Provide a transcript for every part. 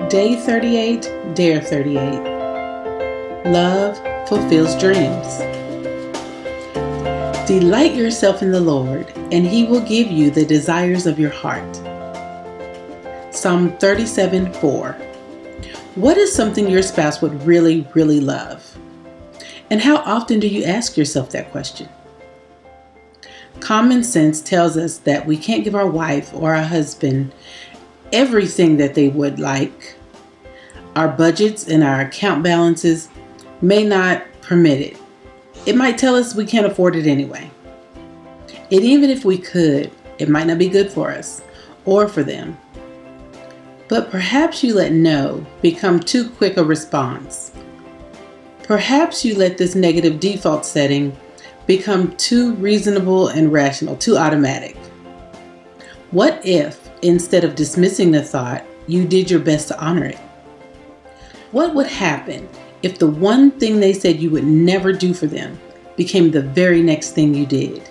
Day 38, Dare 38. Love fulfills dreams. Delight yourself in the Lord, and He will give you the desires of your heart. Psalm 37:4. What is something your spouse would really, really love? And how often do you ask yourself that question? Common sense tells us that we can't give our wife or our husband everything that they would like. Our budgets and our account balances may not permit it. It might tell us we can't afford it anyway. And even if we could, it might not be good for us or for them. But perhaps you let no become too quick a response. Perhaps you let this negative default setting become too reasonable and rational, too automatic. What if, instead of dismissing the thought, you did your best to honor it? What would happen if the one thing they said you would never do for them became the very next thing you did?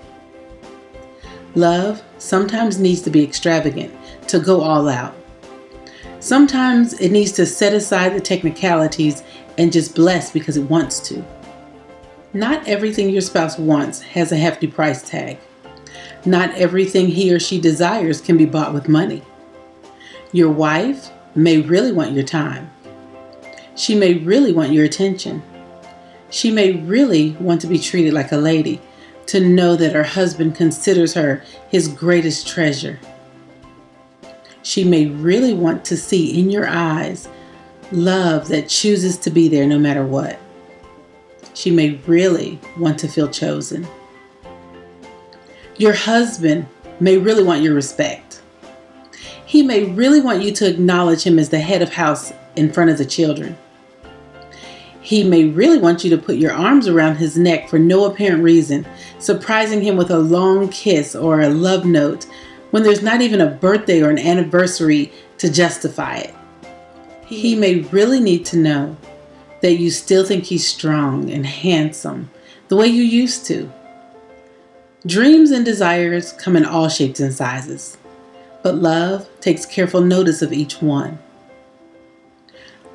Love sometimes needs to be extravagant, to go all out. Sometimes it needs to set aside the technicalities and just bless because it wants to. Not everything your spouse wants has a hefty price tag. Not everything he or she desires can be bought with money. Your wife may really want your time. She may really want your attention. She may really want to be treated like a lady, to know that her husband considers her his greatest treasure. She may really want to see in your eyes love that chooses to be there no matter what. She may really want to feel chosen. Your husband may really want your respect. He may really want you to acknowledge him as the head of house in front of the children. He may really want you to put your arms around his neck for no apparent reason, surprising him with a long kiss or a love note when there's not even a birthday or an anniversary to justify it. He may really need to know that you still think he's strong and handsome the way you used to. Dreams and desires come in all shapes and sizes, but love takes careful notice of each one.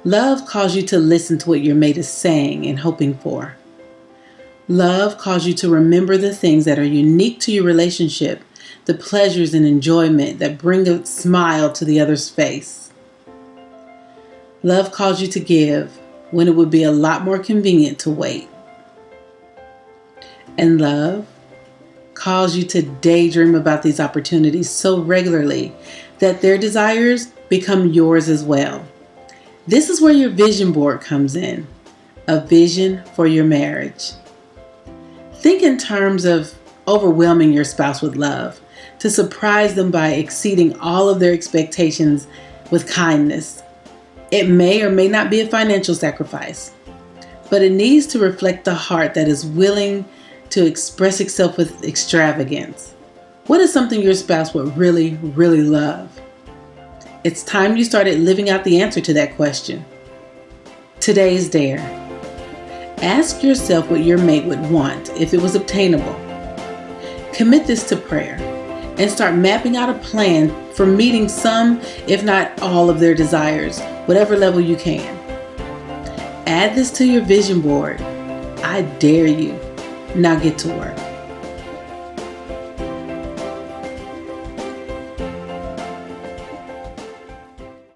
Love calls you to listen to what your mate is saying and hoping for. Love calls you to remember the things that are unique to your relationship, the pleasures and enjoyment that bring a smile to the other's face. Love calls you to give when it would be a lot more convenient to wait. And love calls you to daydream about these opportunities so regularly that their desires become yours as well. This is where your vision board comes in, a vision for your marriage. Think in terms of overwhelming your spouse with love, to surprise them by exceeding all of their expectations with kindness. It may or may not be a financial sacrifice, but it needs to reflect the heart that is willing to express itself with extravagance. What is something your spouse would really, really love? It's time you started living out the answer to that question. Today's dare. Ask yourself what your mate would want if it was obtainable. Commit this to prayer and start mapping out a plan for meeting some, if not all, of their desires, whatever level you can. Add this to your vision board. I dare you. Now get to work.